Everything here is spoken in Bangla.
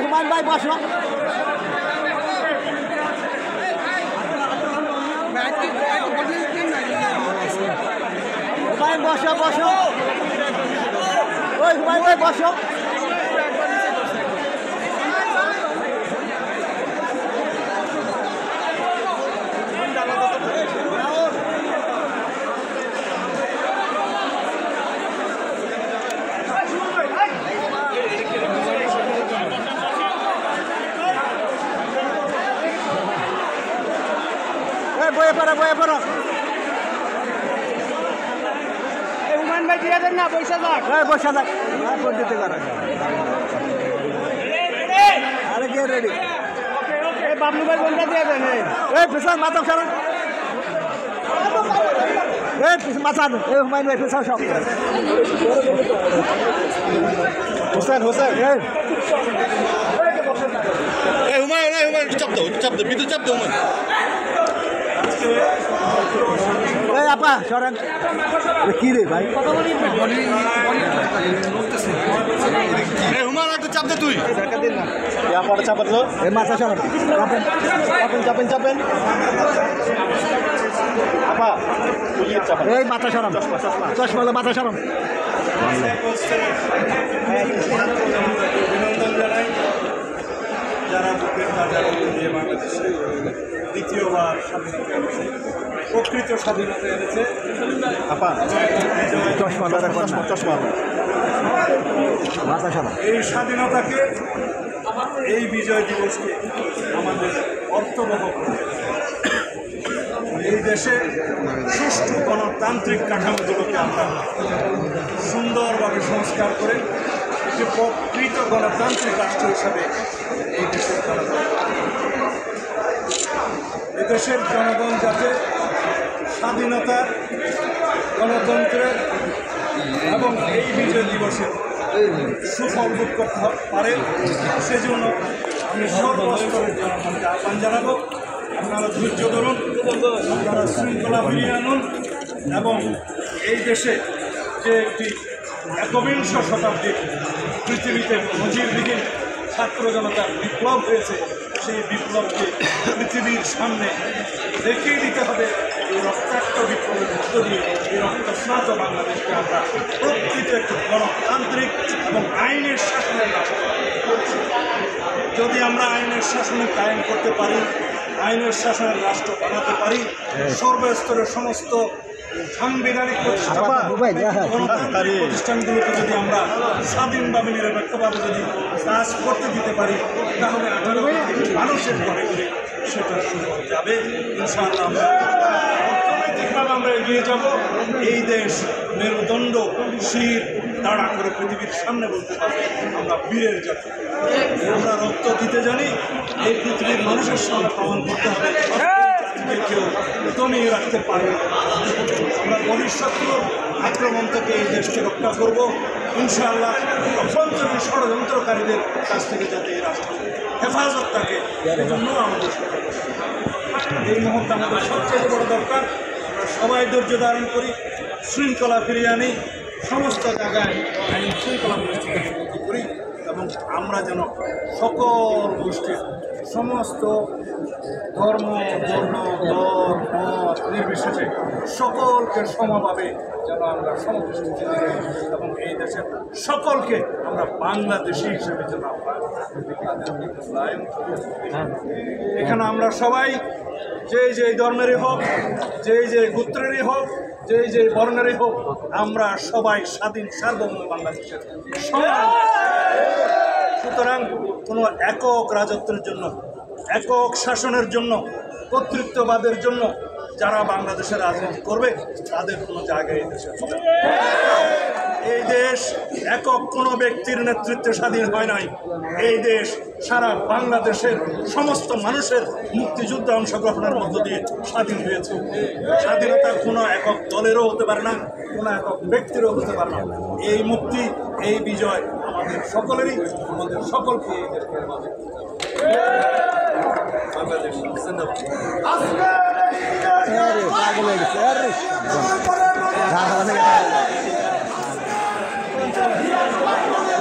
হুমায়ুন ভাই বসো হুমায়ুন বসো বসো ওই হুমায়ুন ভাই বসো বয়ে পড়ো হুমায়ুন ভাই দিয়ে দেন না পয়সা যাক বসা যাক ভোট দিতে পারে আরে কে রেডি বাবলু ভাই কোনটা দিয়ে দেন এই পিছন মাথা সরান মাথা এই হুমায়ুন ভাই পিছন সব হোসেন এই হুমায়ুন চাপ দে বিদ্যুৎ চাপ দে হুমায়ুন এই আপা সরেন কি রে ভাই এই হুমায়ুন একটু চাপ দে তুই চাপাতলো এই মাথা সরান চাপেন আপা এই মাথা সরান চশমা মাথা সরান যারা বুকের বাজার দিয়ে বাংলাদেশে দ্বিতীয়বার প্রকৃত স্বাধীনতা এনেছে এই স্বাধীনতাকে এই বিজয় দিবসকে আমাদের অর্থবহ এই দেশে সুষ্ঠু গণতান্ত্রিক কাঠামোগুলোকে আমরা সুন্দরভাবে সংস্কার করে একটি প্রকৃত গণতান্ত্রিক রাষ্ট্র হিসাবে এই দেশের এদেশের জনগণ যাতে স্বাধীনতার গণতন্ত্রের এবং এই বিজয় দিবসের সুফল ভোগ করতে পারে সেজন্য আমি সর্বস্তরের জনগণকে আহ্বান জানাবো আপনারা ধৈর্য ধরুন আপনারা শৃঙ্খলা ফিরিয়ে আনুন এবং এই দেশে যে একটি একবিংশ শতাব্দীর পৃথিবীতে নজিরবিহীন ছাত্র জনতার বিপ্লব হয়েছে সেই বিপ্লবকে পৃথিবীর সামনে দেখিয়ে দিতে হবে এই রক্তাক্ত বিপ্লবের মধ্য দিয়ে এই রক্তস্নাত বাংলাদেশকে আমরা প্রকৃত একটি গণতান্ত্রিক এবং আইনের শাসনের রাষ্ট্র যদি আমরা আইনের শাসনে কায়েম করতে পারি আইনের শাসনের রাষ্ট্র বানাতে পারি সর্বস্তরের সমস্ত সাংবিধানিক প্রতিষ্ঠানগুলোকে যদি আমরা স্বাধীনভাবে নিরপেক্ষভাবে যদি কাজ করতে দিতে পারি তাহলে মানুষের ঘরে ঘরে সেটা শুরু যাবে ইনশাআল্লাহ আমরা অর্থনৈতিকভাবে আমরা এগিয়ে যাব এই দেশ মেরুদণ্ড শির দাঁড়া করে পৃথিবীর সামনে বলতে পারবে আমরা বীরের জাতি আমরা রক্ত দিতে জানি এই পৃথিবীর মানুষের সামনে প্রমাণ করতে হবে কেউ দমিয়ে রাখতে পারবে আমরা বহিঃশত্রুর আক্রমণ থেকে এই দেশকে রক্ষা করব ইনশাআল্লাহ অভ্যন্তরীণ ষড়যন্ত্রকারীদের কাছ থেকে যাতে এই রাষ্ট্র হেফাজত থাকে এজন্য আমাদের এই মুহূর্তে আমাদের সবচেয়ে বড় দরকার আমরা সবাই ধৈর্য ধারণ করি শৃঙ্খলা ফিরিয়ে আনি সমস্ত জায়গায় আইন শৃঙ্খলা পরিস্থিতি করি এবং আমরা যেন সকল গোষ্ঠীর সমস্ত ধর্ম বর্ণ দল মত নির্বিশেষে সকলকে সমভাবে যেন আমরা সমদৃষ্টিতে দিই এবং এই দেশের সকলকে আমরা বাংলাদেশি হিসেবে যেন আমরা এখানে আমরা সবাই যে ধর্মেরই হোক যে গোত্রেরই হোক যে বর্ণেরই হোক আমরা সবাই স্বাধীন সার্বভৌম বাংলাদেশের সুতরাং কোনো একক রাজত্বের জন্য একক শাসনের জন্য কর্তৃত্ববাদের জন্য যারা বাংলাদেশের রাজনীতি করবে তাদের কোনো জায়গায় এই দেশে এই দেশ একক কোনো ব্যক্তির নেতৃত্বে স্বাধীন হয় নাই। এই দেশ সারা বাংলাদেশের সমস্ত মানুষের মুক্তিযুদ্ধে অংশগ্রহণের মধ্য দিয়ে স্বাধীন হয়েছে। স্বাধীনতা কোনো একক দলেরও হতে পারে না, কোনো একক ব্যক্তিরও হতে পারে না। এই মুক্তি, এই বিজয় আমাদের সকলেরই, আমাদের সকলকে বাংলাদেশ জিন্দাবাদ। পাগল হয়ে গেছে